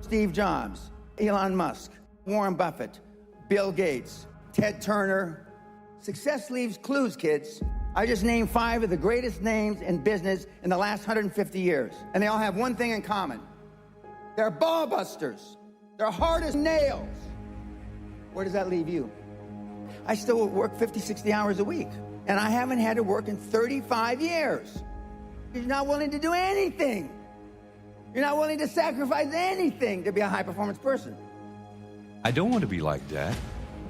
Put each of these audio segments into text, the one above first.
Steve Jobs, Elon Musk, Warren Buffett, Bill Gates, Ted Turner. Success leaves clues, kids. I just named 5 of the greatest names in business in the last 150 years. And they all have one thing in common. They're ball busters. They're hard as nails. Where does that leave you? I still work 50, 60 hours a week. And I haven't had to work in 35 years. You're not willing to do anything. You're not willing to sacrifice anything to be a high-performance person. I don't want to be like Dad.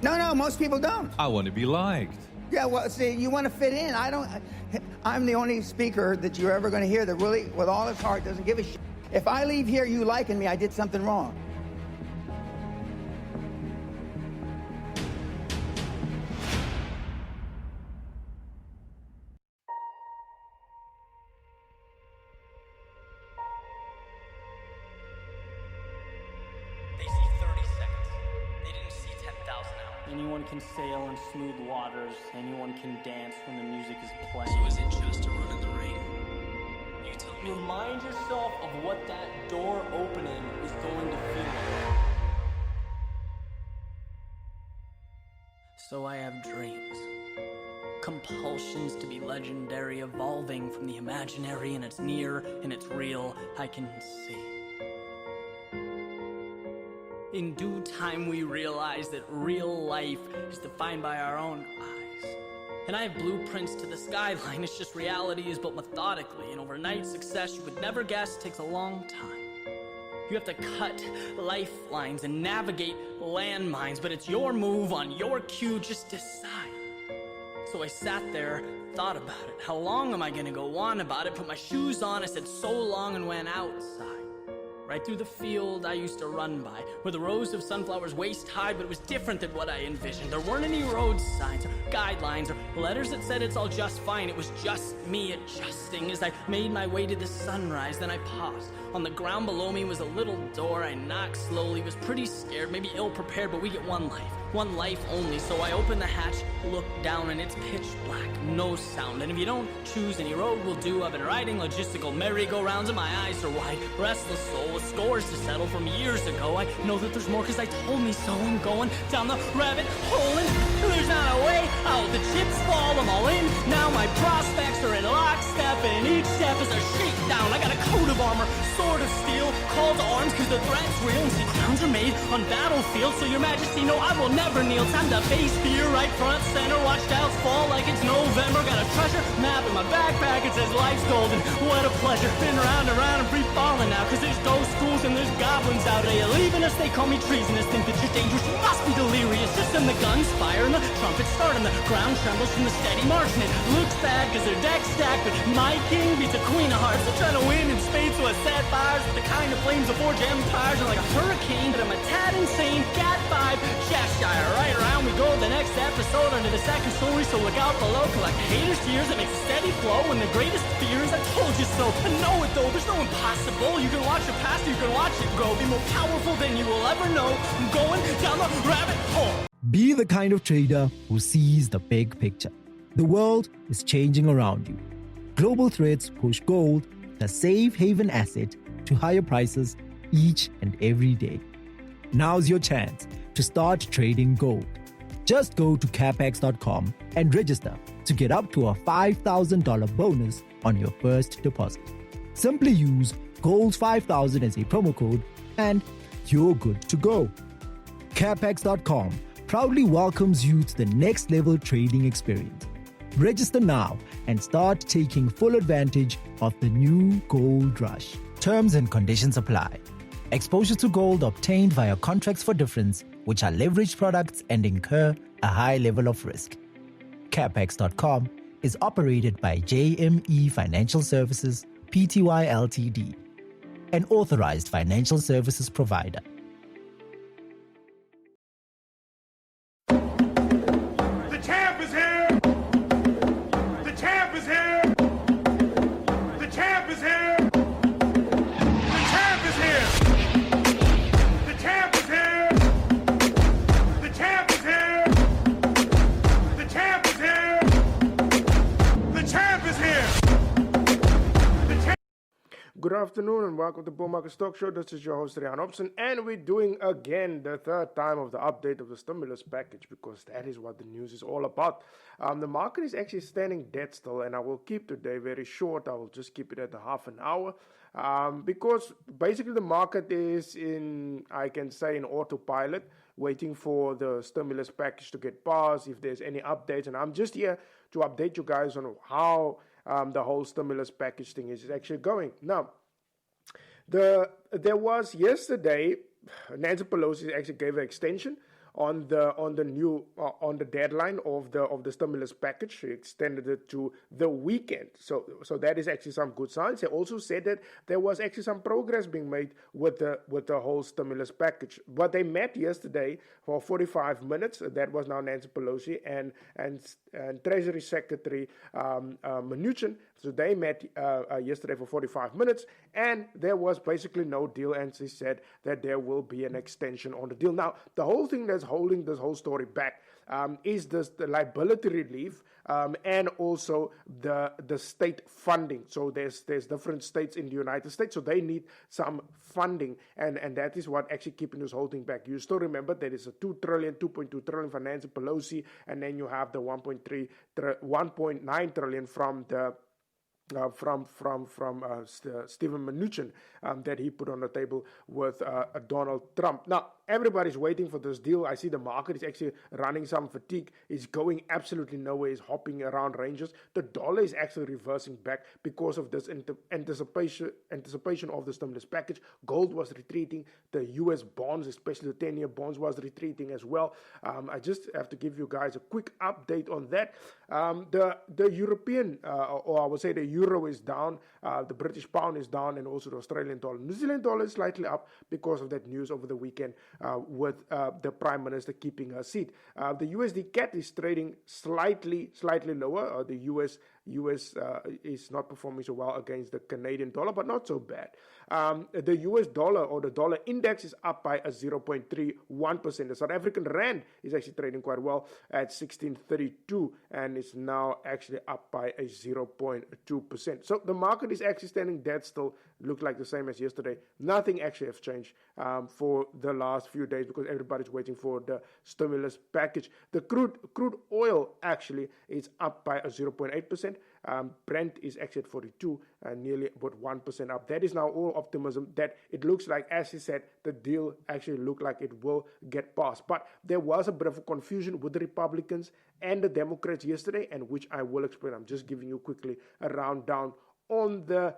No, most people don't. I want to be liked. Yeah, well, see, you want to fit in. I'm the only speaker that you're ever going to hear that really, with all his heart, doesn't give a shit. If I leave here you liking me, I did something wrong. They see 30 seconds. They didn't see 10,000 hours. Anyone can sail in smooth waters. Anyone can dance when the music is playing. So is it just a run in the rain? You tell me. Remind yourself of what that door opening is going to feel like. So I have dreams. Compulsions to be legendary, evolving from the imaginary, and it's near and it's real. I can see. In due time, we realize that real life is defined by our own eyes. And I have blueprints to the skyline. It's just reality is built methodically. And overnight success you would never guess takes a long time. You have to cut lifelines and navigate landmines, but it's your move on your cue, just decide. So I sat there, thought about it. How long am I gonna go on about it? Put my shoes on, I said so long, and went outside. Right through the field I used to run by, where the rows of sunflowers waist high, but it was different than what I envisioned. There weren't any road signs or guidelines or letters that said it's all just fine. It was just me adjusting as I made my way to the sunrise. Then I paused. On the ground below me was a little door. I knocked slowly, was pretty scared, maybe ill-prepared, but we get one life only. So I opened the hatch, looked down, and it's pitch black, no sound. And if you don't choose any road will do. I've been riding logistical merry-go-rounds and my eyes are wide. Restless soul with scores to settle from years ago. I know that there's more cause I told me so. I'm going down the rabbit hole and there's not a way out. The chips fall, I'm all in. Now my prospects are in lockstep and each step is a shakedown. I got a coat of armor, sword of steel, call to arms cause the threat's real. And see, crowns are made on battlefields, so your majesty, no, I will never kneel. Time to face fear, right front center. Watch doubts fall like it's November. Got a treasure map in my backpack, it says life's golden. What a pleasure, been round and round and free falling now. Cause there's ghost schools and there's goblins out there. You're leaving us, they call me treasonous. Think that you're dangerous, you must be delirious. Just in the guns fire and the trumpets start and the ground trembles from the steady march. And it looks bad cause their deck's stacked, but my king beats a queen of hearts. They're trying to win in spades, so I set fires with the kind of flames that forge empires. And like a hurricane, but I'm a tad insane. Cat 5, Cheshire. Right around we go, the next episode under the second story. So look out below, collect haters' tears that makes a steady flow. And the greatest fears, I told you so. I know it though, there's no impossible. You can watch your past, you can watch it grow. Be more powerful than you will ever know. I'm going down the rabbit hole. Be the kind of trader who sees the big picture. The world is changing around you. Global threats push gold, the safe haven asset, to higher prices each and every day. Now's your chance to start trading gold. Just go to capex.com and register to get up to a $5,000 bonus on your first deposit. Simply use GOLD5000 as a promo code and you're good to go. Capex.com proudly welcomes you to the next level trading experience. Register now and start taking full advantage of the new gold rush. Terms and conditions apply. Exposure to gold obtained via contracts for difference, which are leveraged products and incur a high level of risk. Capex.com is operated by JME Financial Services, Pty Ltd, an authorized financial services provider. The champ is here! The champ is here! The champ is here! The champ is here! The champ is here! The champ is here! The champ is here! The champ is here! The champ. Good afternoon, and welcome to Bull Market Stock Show. This is your host, Rian Hobson, and we're doing again the third time of the update of the stimulus package because that is what the news is all about. The market is actually standing dead still, and I will keep today very short. I will just keep it at a half an hour because basically the market is in, I can say, in autopilot, waiting for the stimulus package to get passed, if there's any updates, and I'm just here to update you guys on how the whole stimulus package thing is actually going. Now, there was yesterday, Nancy Pelosi actually gave an extension on the deadline of the stimulus package. She extended it to the weekend. So that is actually some good signs. They also said that there was actually some progress being made with the whole stimulus package. But they met yesterday for 45 minutes. That was now Nancy Pelosi and Treasury Secretary Mnuchin. So they met yesterday for 45 minutes, and there was basically no deal, and she said that there will be an extension on the deal. Now, the whole thing that's holding this whole story back is the liability relief and also the state funding. So there's different states in the United States, so they need some funding, and that is what actually keeping this whole thing back. You still remember there is a 2.2 trillion for Nancy Pelosi, and then you have the 1.9 trillion from the Stephen Mnuchin that he put on the table with Donald Trump. Now, everybody's waiting for this deal. I see the market is actually running some fatigue. It's going absolutely nowhere. It's hopping around ranges. The dollar is actually reversing back because of this anticipation of the stimulus package. Gold was retreating. The U.S. bonds, especially the 10-year bonds, was retreating as well. I just have to give you guys a quick update on that. The European, or I would say the euro is down, the British pound is down, and also the Australian dollar. New Zealand dollar is slightly up because of that news over the weekend with the Prime Minister keeping her seat. The USD CAD is trading slightly lower. The US is not performing so well against the Canadian dollar, but not so bad. The US dollar, or the dollar index, is up by a 0.31%. The South African rand is actually trading quite well at 16.32, and it's now actually up by a 0.2%. So the market is actually standing dead still. Look like the same as yesterday. Nothing actually has changed for the last few days because everybody's waiting for the stimulus package. The crude oil actually is up by a 0.8%. Brent is actually at 42, nearly about 1% up. That is now all optimism that it looks like, as he said, the deal actually looked like it will get passed. But there was a bit of a confusion with the Republicans and the Democrats yesterday, and which I will explain. I'm just giving you quickly a rundown on the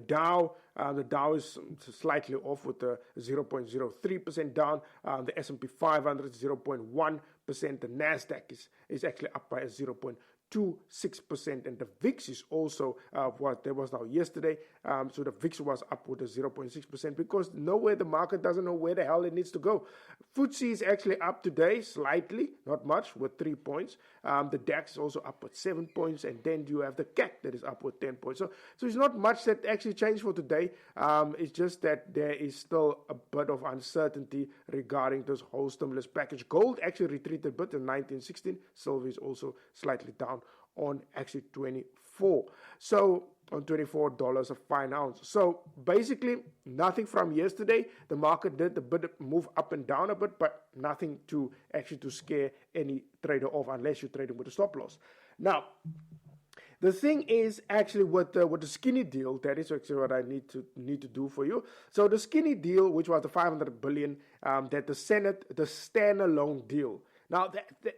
Dow. The Dow is slightly off with a 0.03% down. The S&P 500 is 0.1%. The Nasdaq is actually up by a 0.26%, and the VIX is also what there was now yesterday. So the VIX was up with a 0.6% because the market doesn't know where the hell it needs to go. FTSE is actually up today slightly, not much, with 3 points. The DAX is also up with 7 points, and then you have the CAC that is up with 10 points. So it's not much that actually changed for today. It's just that there is still a bit of uncertainty regarding this whole stimulus package. Gold actually retreated a bit in 1916. Silver is also slightly down on actually 24. So on $24 a fine ounce. So basically nothing from yesterday. The market did a bit move up and down a bit, but nothing to scare any trader off unless you're trading with a stop loss. Now, the thing is actually with the skinny deal, that is actually what I need to do for you. So the skinny deal, which was the $500 billion, that the Senate, the standalone deal. Now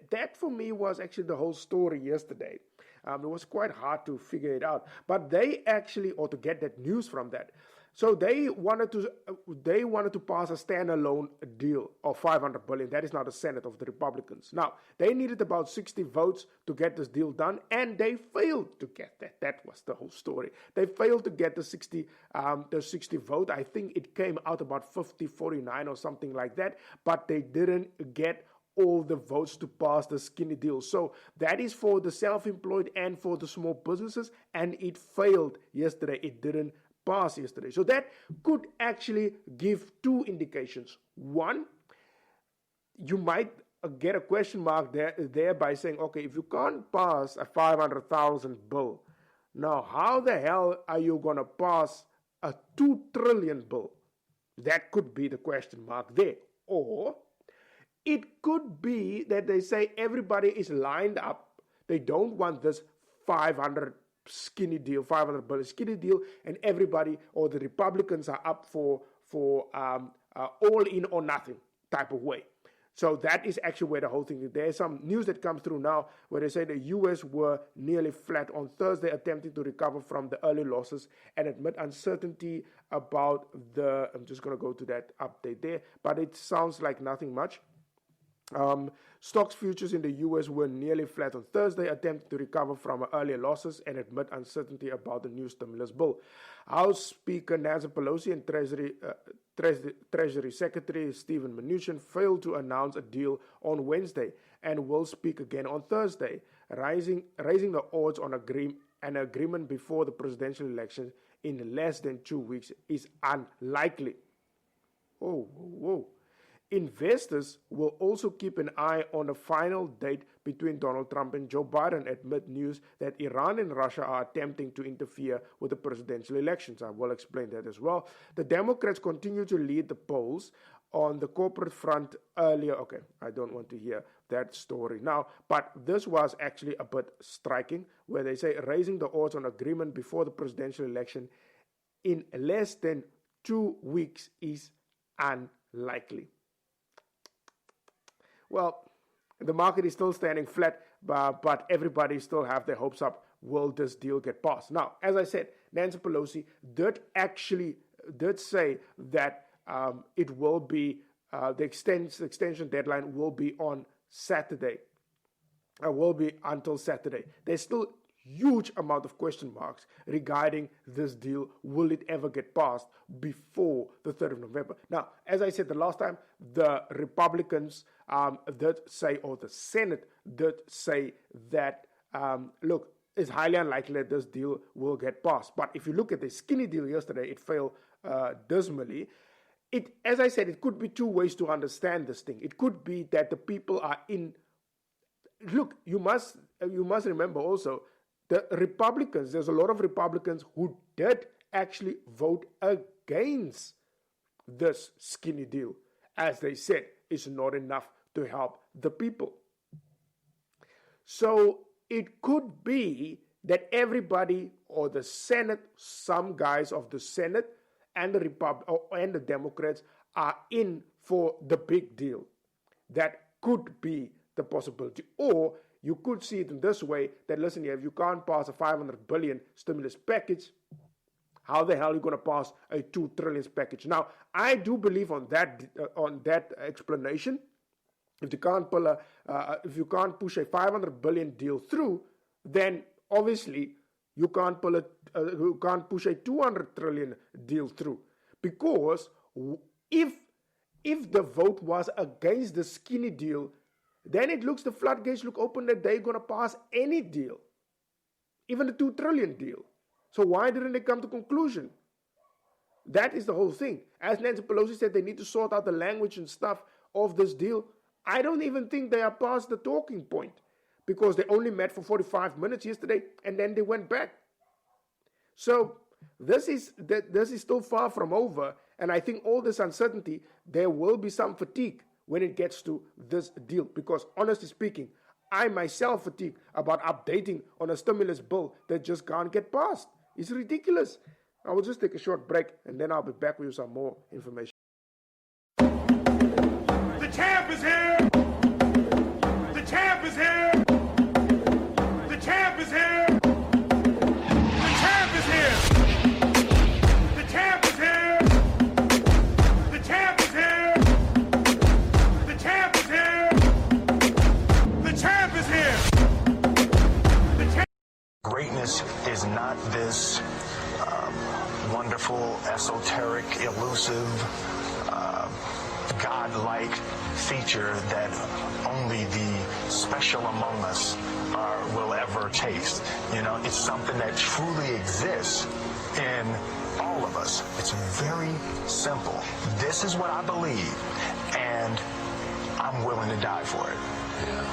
that for me was actually the whole story yesterday. It was quite hard to figure it out, but they actually, or to get that news from that. So they wanted to pass a standalone deal of $500 billion. That is now the Senate of the Republicans. Now, they needed about 60 votes to get this deal done, and they failed to get that. That was the whole story. They failed to get the 60 vote. I think it came out about 50-49 or something like that, but they didn't get all the votes to pass the skinny deal. So that is for the self-employed and for the small businesses, and it failed yesterday. It didn't pass yesterday. So that could actually give two indications. One, you might get a question mark there by saying, okay, if you can't pass a 500,000 bill, Now, how the hell are you going to pass a 2 trillion bill? That could be the question mark there. Or it could be that they say everybody is lined up. They don't want this 500 billion skinny deal, and everybody or the Republicans are up for all in or nothing type of way. So that is actually where the whole thing is. There's some news that comes through now where they say the U.S. were nearly flat on Thursday, attempting to recover from the early losses and admit uncertainty about the... I'm just going to go to that update there, but it sounds like nothing much. Stocks futures in the U.S. were nearly flat on Thursday, attempting to recover from earlier losses and admit uncertainty about the new stimulus bill. House Speaker Nancy Pelosi and Treasury Secretary Steven Mnuchin failed to announce a deal on Wednesday and will speak again on Thursday, raising the odds on an agreement before the presidential election in less than 2 weeks is unlikely. Whoa. Investors will also keep an eye on a final date between Donald Trump and Joe Biden amid news that Iran and Russia are attempting to interfere with the presidential elections. I will explain that as well. The Democrats continue to lead the polls on the corporate front earlier. Okay, I don't want to hear that story now, but this was actually a bit striking, where they say raising the odds on agreement before the presidential election in less than 2 weeks is unlikely. Well, the market is still standing flat, but everybody still have their hopes up. Will this deal get passed? Now, as I said, Nancy Pelosi did say that it will be the extension deadline will be on Saturday. Will be until Saturday. There's still huge amount of question marks regarding this deal. Will it ever get passed before the 3rd of November? Now, as I said the last time, the Republicans did say, or the Senate did say that, look, it's highly unlikely that this deal will get passed. But if you look at the skinny deal yesterday, it failed dismally. As I said, it could be 2 ways to understand this thing. It could be that the people are in... Look, you must remember also, the Republicans, there's a lot of Republicans who did actually vote against this skinny deal. As they said, it's not enough to help the people. So it could be that everybody, or the Senate, some guys of the Senate and the Democrats are in for the big deal. That could be the possibility. Or you could see it in this way, that listen here, if you can't pass a 500 billion stimulus package, how the hell are you going to pass a 2 trillion package? Now, I do believe on that explanation. If you can't push a 500 billion deal through, then obviously you can't push a 200 trillion deal through. Because if the vote was against the skinny deal, then the floodgates look open that they're going to pass any deal, even the 2 trillion deal. So why didn't they come to conclusion? That is the whole thing. As Nancy Pelosi said, they need to sort out the language and stuff of this deal. I don't even think they are past the talking point, because they only met for 45 minutes yesterday and then they went back. So this is still far from over, and I think all this uncertainty, there will be some fatigue when it gets to this deal, because honestly speaking, I myself fatigue about updating on a stimulus bill that just can't get passed. It's ridiculous. I will just take a short break and then I'll be back with you some more information. The champ is here! The champ is here! The champ is here! The champ is here! The champ is here! The champ is here! The champ is here! The champ is here! The champ. Greatness is not this wonderful, esoteric, elusive, God-like feature that only the special among us will ever taste. You know, it's something that truly exists in all of us. It's very simple. This is what I believe, and I'm willing to die for it. Yeah.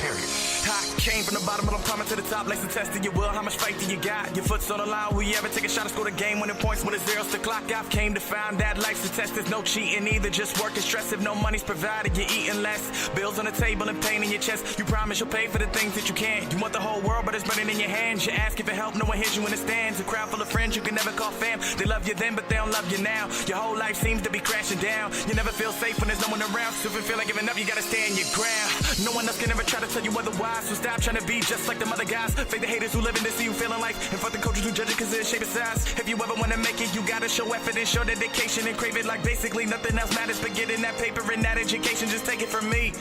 Period. I came from the bottom, but I'm climbing to the top. Like the test of your will, how much faith do you got? Your foot's on the line, will you ever take a shot and score the game? Winning points when it's zeros to clock. I've came to find that life's a test, there's no cheating either. Just work and stress, if no money's provided, you're eating less. Bills on the table and pain in your chest. You promise you'll pay for the things that you can't. You want the whole world, but it's burning in your hands. You ask for help, no one hears you in the stands. A crowd full of friends you can never call fam. They love you then, but they don't love you now. Your whole life seems to be crashing down. You never feel safe when there's no one around. So if you feel like giving up, you gotta stand your ground. No one else can ever try to tell you otherwise. So stop trying to be just like them other guys. Fake the haters who live in to see you feeling life. And fuck the coaches who judge it cause of the shape of size. If you ever wanna make it, you gotta show effort and show dedication and crave it like basically nothing else matters. But getting that paper and that education, just take it from me.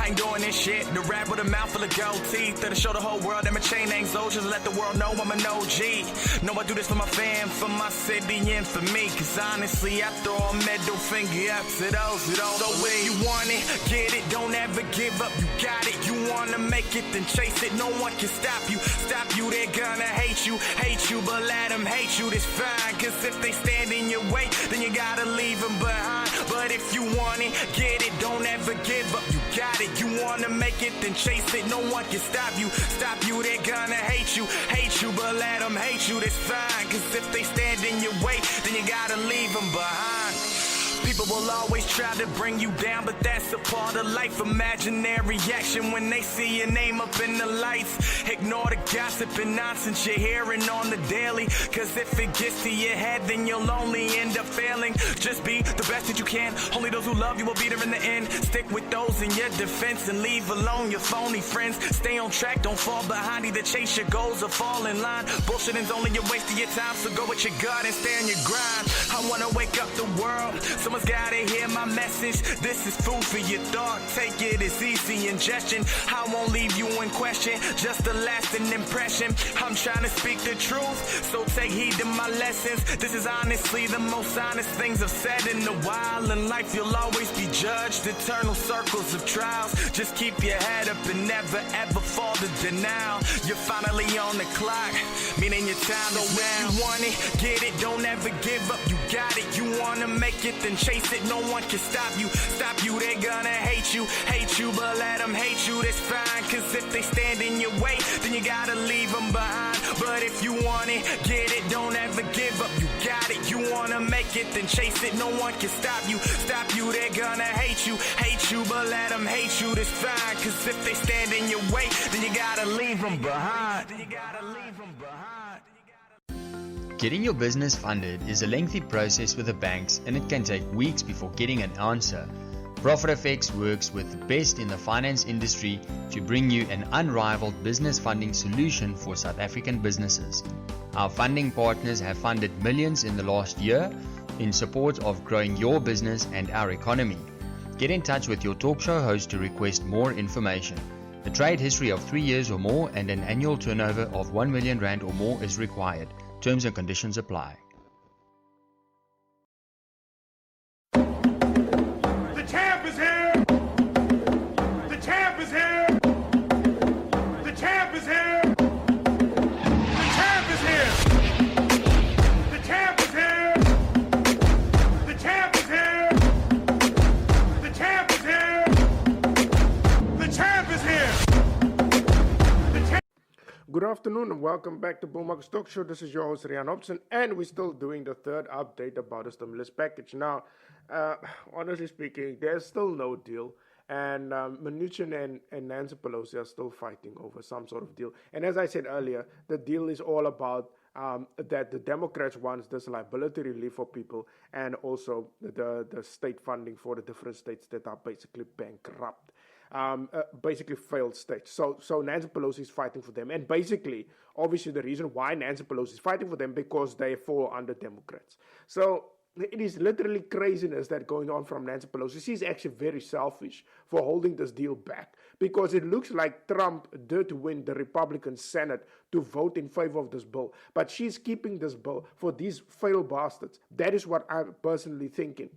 I ain't doing this shit. The rap with a mouth full of gold teeth. That'll show the whole world that my chain ain't soldiers. Let the world know I'm an OG. No, I do this for my fam, for my city, and for me. Cause honestly, I throw a middle finger up to those who don't. So if you want it, get it, don't ever give up. You got it, you wanna make it, then chase it. No one can stop you. Stop you, they're gonna hate you, but let them hate you, that's fine. Cause if they stand in your way, then you gotta leave them behind. But if you want it, get it, don't ever give up. You got it, you wanna make it, then chase it. No one can stop you, they're gonna hate you, but let them hate you, that's fine. Cause if they stand in your way, then you gotta leave them behind. People will always try to bring you down, but that's a part of life. Imaginary action when they see your name up in the lights. Ignore the gossip and nonsense you're hearing on the daily. Cause if it gets to your head, then you'll only end up failing. Just be the best that you can. Only those who love you will be there in the end. Stick with those in your defense and leave alone your phony friends. Stay on track, don't fall behind. Either chase your goals or fall in line. Bullshitting's only a waste of your time, so go with your gut and stay on your grind. I wanna wake up the world. Someone's gotta hear my message. This is food for your thought. Take it as easy ingestion. I won't leave you in question, just a lasting impression. I'm trying to speak the truth, so take heed to my lessons. This is honestly the most honest things I've said in a while. In life you'll always be judged, eternal circles of trials. Just keep your head up and never ever fall to denial. You're finally on the clock, meaning your time is now. You want it, get it, don't ever give up. You got it, you wanna make it, then chase it. No one can stop you, they're gonna hate you, but let them hate you, that's fine. Cause if they stand in your way, then you gotta leave them behind. But if you want it, get it, don't ever give up. You got it, you wanna make it, then chase it. No one can stop you, they're gonna hate you, but let them hate you, that's fine. Cause if they stand in your way, then you gotta leave them behind. Getting your business funded is a lengthy process with the banks, and it can take weeks before getting an answer. ProfitFX works with the best in the finance industry to bring you an unrivaled business funding solution for South African businesses. Our funding partners have funded millions in the last year in support of growing your business and our economy. Get in touch with your talk show host to request more information. A trade history of 3 years or more and an annual turnover of 1 million rand or more is required. Terms and conditions apply. The champ is here! The champ is here! The champ is here! The champ is here! The champ is here! The champ is here! The champ is here! The champ is here! Good afternoon and welcome back to Bull Market Talk Show. This is your host Rian Hobson, and we're still doing the third update about the stimulus package. Now, honestly speaking, there's still no deal, and Mnuchin and Nancy Pelosi are still fighting over some sort of deal. And as I said earlier, the deal is all about that the Democrats want this liability relief for people, and also the state funding for the different states that are basically bankrupt. Basically failed states. So Nancy Pelosi is fighting for them. And basically, obviously the reason why Nancy Pelosi is fighting for them because they fall under Democrats. So it is literally craziness that going on from Nancy Pelosi. She's actually very selfish for holding this deal back because it looks like Trump did win the Republican Senate to vote in favor of this bill. But she's keeping this bill for these failed bastards. That is what I'm personally thinking.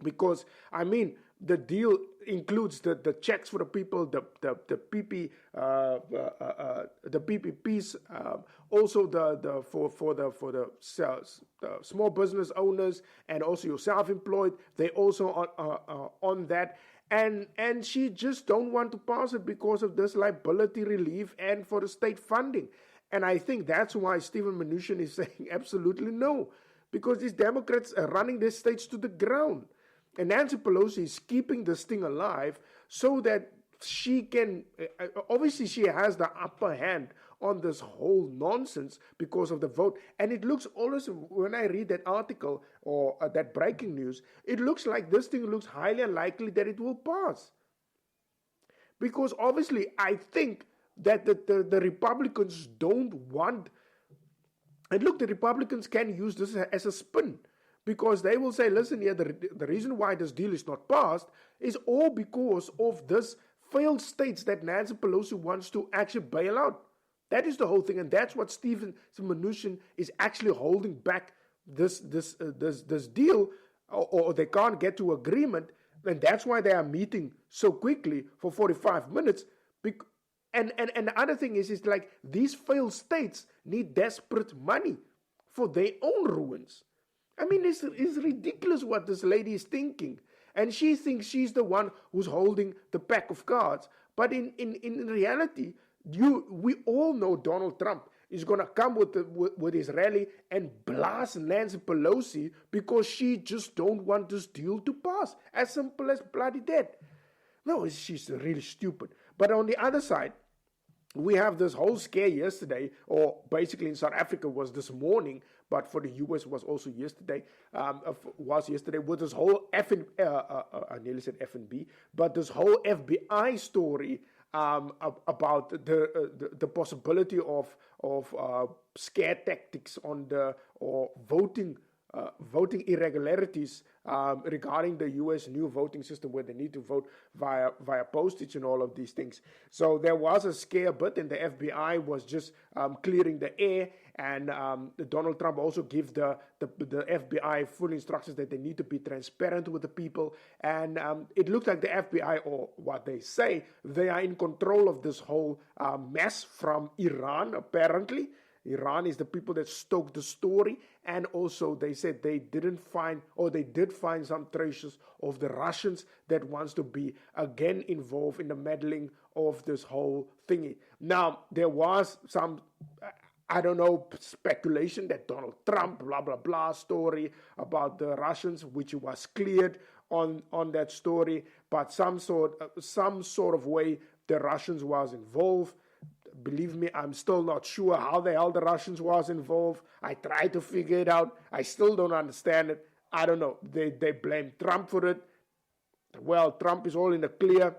Because, I mean, the deal includes the checks for the people, the PPPs, also the small business owners, and also your self-employed. They also on that, And she just don't want to pass it because of this liability relief and for the state funding. And I think that's why Steven Mnuchin is saying absolutely no, because these Democrats are running their states to the ground. And Nancy Pelosi is keeping this thing alive so that she can, obviously she has the upper hand on this whole nonsense because of the vote. And it looks always, when I read that article or that breaking news, it looks like this thing looks highly unlikely that it will pass. Because obviously I think that the Republicans don't want, and look, the Republicans can use this as a spin. Because they will say, listen here, the reason why this deal is not passed is all because of this failed states that Nancy Pelosi wants to actually bail out. That is the whole thing, and that's what Steven Mnuchin is actually holding back this deal, or they can't get to agreement, and that's why they are meeting so quickly for 45 minutes. And the other thing is like these failed states need desperate money for their own ruins. I mean, it's ridiculous what this lady is thinking. And she thinks she's the one who's holding the pack of cards. But in reality, we all know Donald Trump is going to come with his rally and blast Nancy Pelosi because she just don't want this deal to pass. As simple as bloody that. No, she's really stupid. But on the other side, we have this whole scare yesterday, or basically in South Africa was this morning, but for the US was also yesterday, with this whole I nearly said F&B, but this whole FBI story about the possibility of scare tactics on voting irregularities regarding the U.S. new voting system where they need to vote via postage and all of these things. So there was a scare bit, and the FBI was just clearing the air, and Donald Trump also gave the FBI full instructions that they need to be transparent with the people, and it looks like the FBI, or what they say, they are in control of this whole mess from Iran, apparently. Iran is the people that stoked the story, and also they said they did find some traces of the Russians that wants to be again involved in the meddling of this whole thingy. Now, there was some, I don't know, speculation that Donald Trump, blah, blah, blah, story about the Russians, which was cleared on that story, but some sort of way the Russians was involved. Believe me, I'm still not sure how the hell the Russians was involved. I tried to figure it out. I still don't understand it. I don't know. They blame Trump for it. Well, Trump is all in the clear.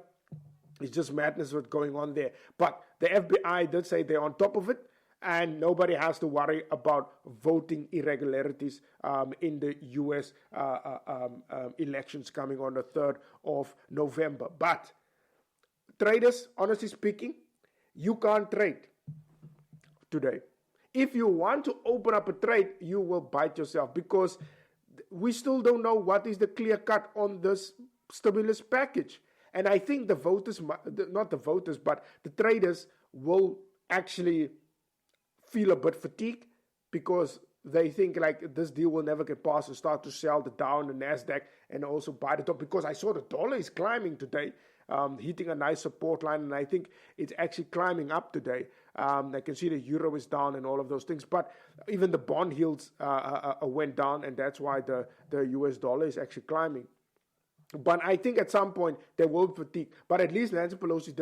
It's just madness what's going on there. But the FBI did say they're on top of it, and nobody has to worry about voting irregularities in the U.S. Elections coming on the 3rd of November. But traders, honestly speaking, you can't trade today. If you want to open up a trade, you will bite yourself, because we still don't know what is the clear cut on this stimulus package. And I think the voters, not the voters, but the traders will actually feel a bit fatigued, because they think like this deal will never get passed, and start to sell the Dow and the NASDAQ and also buy the top, because I saw the dollar is climbing today. Hitting a nice support line, and I think it's actually climbing up today. I can see the euro is down and all of those things, but even the bond yields went down, and that's why the US dollar is actually climbing. But I think at some point there will be fatigue. But at least Nancy Pelosi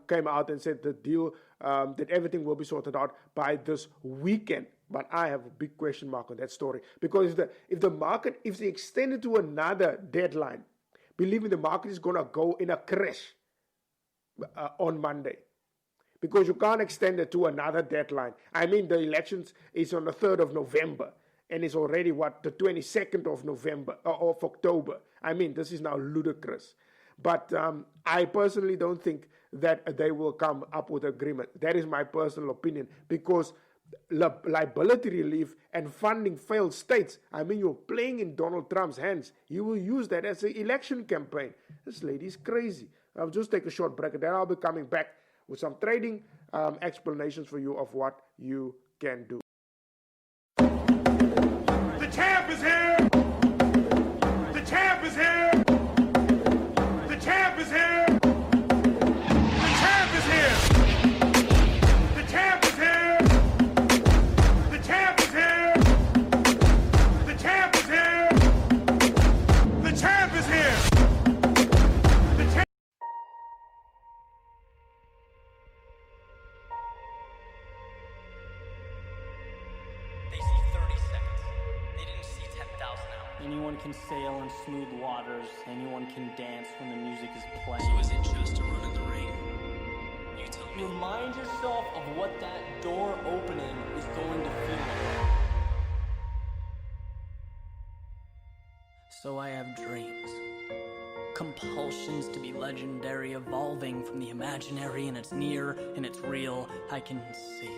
came out and said the deal, that everything will be sorted out by this weekend. But I have a big question mark on that story, because if they extend it to another deadline, believe me, the market is going to go in a crash on Monday, because you can't extend it to another deadline. I mean, the elections is on the 3rd of November, and it's already, the 22nd of November, of October. I mean, this is now ludicrous. But I personally don't think that they will come up with agreement. That is my personal opinion, because liability relief and funding failed states. I mean, you're playing in Donald Trump's hands. He will use that as an election campaign. This lady is crazy. I'll just take a short break, and then I'll be coming back with some trading explanations for you of what you can do. The champ is here! The champ is here! Anyone can sail in smooth waters. Anyone can dance when the music is playing. So is it just a run in the ring? You tell me. Remind yourself of what that door opening is going to feel like. So I have dreams. Compulsions to be legendary, evolving from the imaginary, and it's near and it's real, I can see.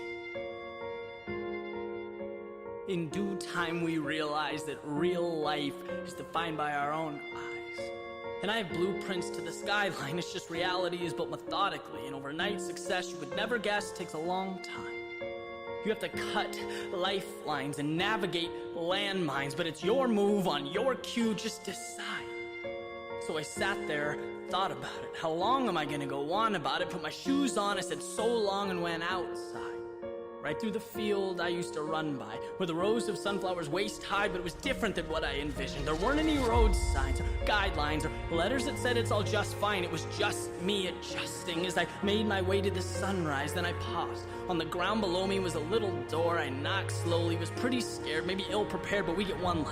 In due time we realize that real life is defined by our own eyes. And I have blueprints to the skyline, it's just reality is built methodically, and overnight success you would never guess takes a long time. You have to cut lifelines and navigate landmines, but it's your move on your cue, just decide. So I sat there, thought about it. How long am I gonna go on about it? Put my shoes on, I said so long, and went outside. Right through the field I used to run by, where the rows of sunflowers waist high, but it was different than what I envisioned. There weren't any road signs or guidelines or letters that said it's all just fine. It was just me adjusting as I made my way to the sunrise. Then I paused. On the ground below me was a little door. I knocked slowly, was pretty scared, maybe ill-prepared, but we get one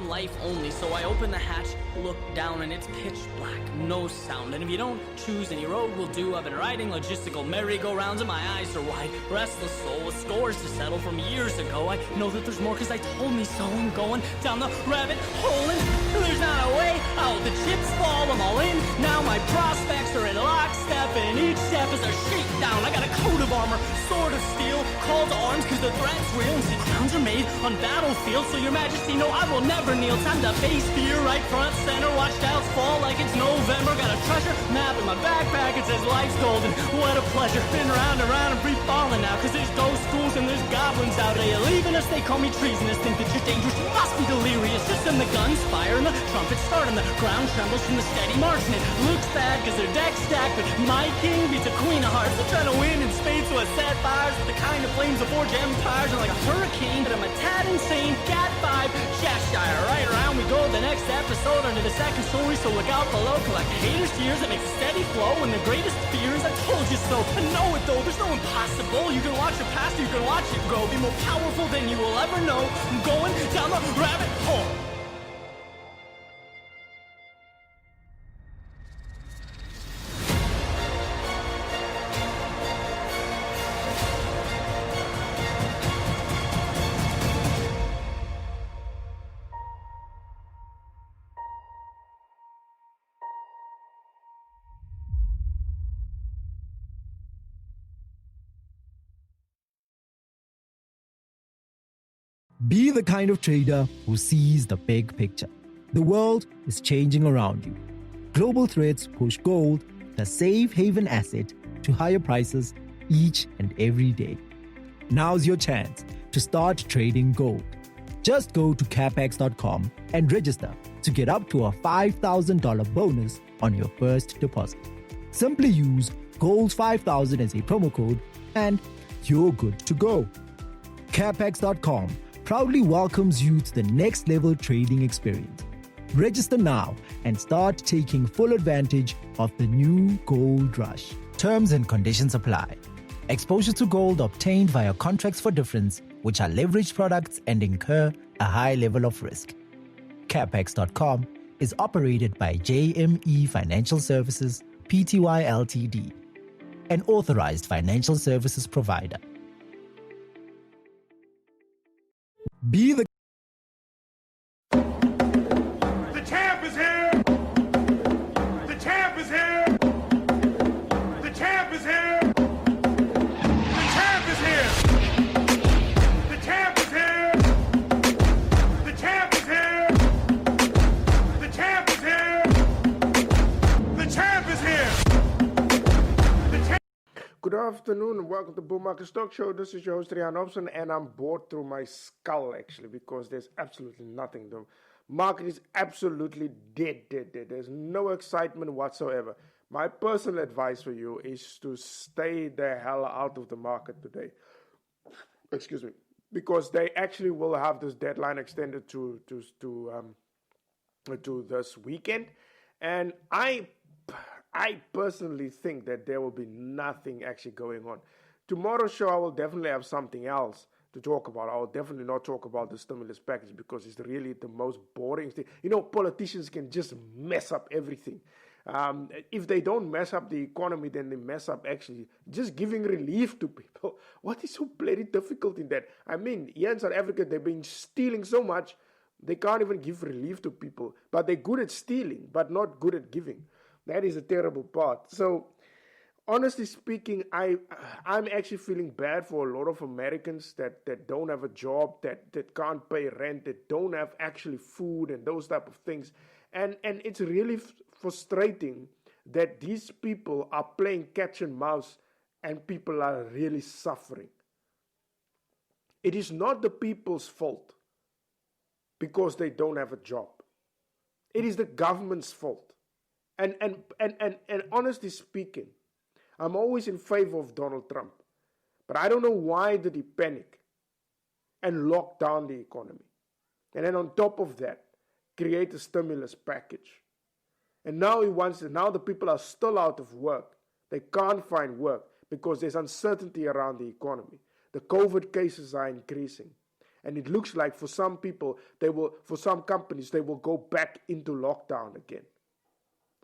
life only. So I opened the hatch, looked down, and it's pitch black, no sound. And if you don't choose any road will do. I've been riding logistical merry-go-rounds and my eyes are wide. Restless soul with scores to settle from years ago. I know that there's more cause I told me so. I'm going down the rabbit hole and there's not a way out. The chips fall, I'm all in. Now my prospects are in lockstep and each step is a shakedown. I got a coat of armor, sword of steel, call to arms cause the threat's real. And see, crowns are made on battlefields, so your majesty know I will never kneel. Time to face fear right front center. Watch doubts fall like it's November. Got a treasure map in my backpack, it says life's golden. What a pleasure, been round and round and free falling now. Cause there's ghost schools and there's goblins out there. You're leaving us, they call me treasonous. Think that you're dangerous, you must be delirious. Just in the guns fire and the trumpets start and the ground trembles from the steady march. And it looks bad cause their deck's stacked, but my king beats a queen of hearts. They're trying to win in spades, so I set fires with the kind of flames that forge empires. And like a hurricane, but I'm a tad insane. Cat 5, Cheshire. Right around we go, the next episode under the second story. So look out below, collect haters' tears that makes a steady flow. And the greatest fears, I told you so. I know it though, there's no impossible. You can watch your past, you can watch it grow. Be more powerful than you will ever know. I'm going down the rabbit hole. Be the kind of trader who sees the big picture. The world is changing around you. Global threats push gold, the safe haven asset, to higher prices each and every day. Now's your chance to start trading gold. Just go to capex.com and register to get up to a $5,000 bonus on your first deposit. Simply use GOLD5000 as a promo code and you're good to go. Capex.com proudly welcomes you to the next level trading experience. Register now and start taking full advantage of the new gold rush. Terms and conditions apply. Exposure to gold obtained via contracts for difference, which are leveraged products and incur a high level of risk. Capex.com is operated by JME Financial Services Pty Ltd, an authorized financial services provider. Be the champ is here! The champ is here! The champ is here! The champ is here! The champ is here! The champ is here! The champ is here! The champ is here! Good afternoon and welcome to Bull Market Stock Show. This is your host Rian Hobson and I'm bored through my skull actually because there's absolutely nothing. The market is absolutely dead. There's no excitement whatsoever. My personal advice for you is to stay the hell out of the market today. Excuse me. Because they actually will have this deadline extended to this weekend. And I personally think that there will be nothing actually going on. Tomorrow's show, I will definitely have something else to talk about. I will definitely not talk about the stimulus package because it's really the most boring thing. Politicians can just mess up everything. If they don't mess up the economy, then they mess up actually just giving relief to people. What is so bloody difficult in that? I mean, here in South Africa, they've been stealing so much, they can't even give relief to people. But they're good at stealing, but not good at giving. That is a terrible part. So, honestly speaking, I'm actually feeling bad for a lot of Americans that don't have a job, that can't pay rent, that don't have actually food and those type of things. And it's really frustrating that these people are playing catch and mouse and people are really suffering. It is not the people's fault because they don't have a job. It is the government's fault. And honestly speaking, I'm always in favor of Donald Trump. But I don't know why did he panic and lock down the economy. And then on top of that, create a stimulus package. And now now the people are still out of work. They can't find work because there's uncertainty around the economy. The COVID cases are increasing. And it looks like for some people, for some companies, they will go back into lockdown again.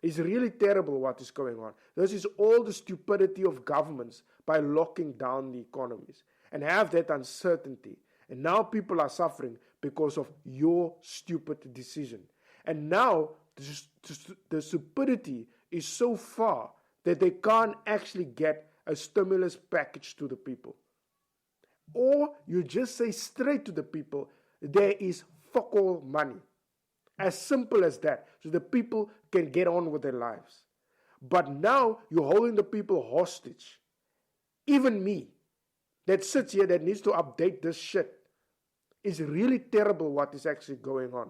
It's really terrible what is going on. This is all the stupidity of governments by locking down the economies and have that uncertainty. And now people are suffering because of your stupid decision. And now the stupidity is so far that they can't actually get a stimulus package to the people. Or you just say straight to the people, there is fuck all money. As simple as that, so the people can get on with their lives. But now you're holding the people hostage. Even me, that sits here that needs to update this shit. It's really terrible what is actually going on.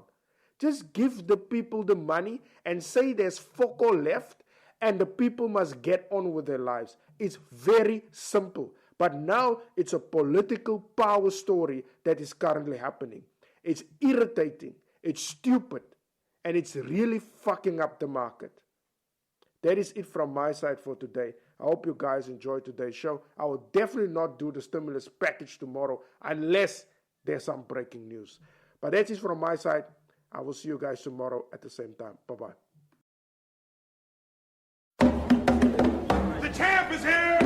Just give the people the money and say there's fuck all left and the people must get on with their lives. It's very simple. But now it's a political power story that is currently happening. It's irritating. It's stupid, and it's really fucking up the market. That is it from my side for today. I hope you guys enjoyed today's show. I will definitely not do the stimulus package tomorrow unless there's some breaking news. But that is from my side. I will see you guys tomorrow at the same time. Bye-bye. The champ is here!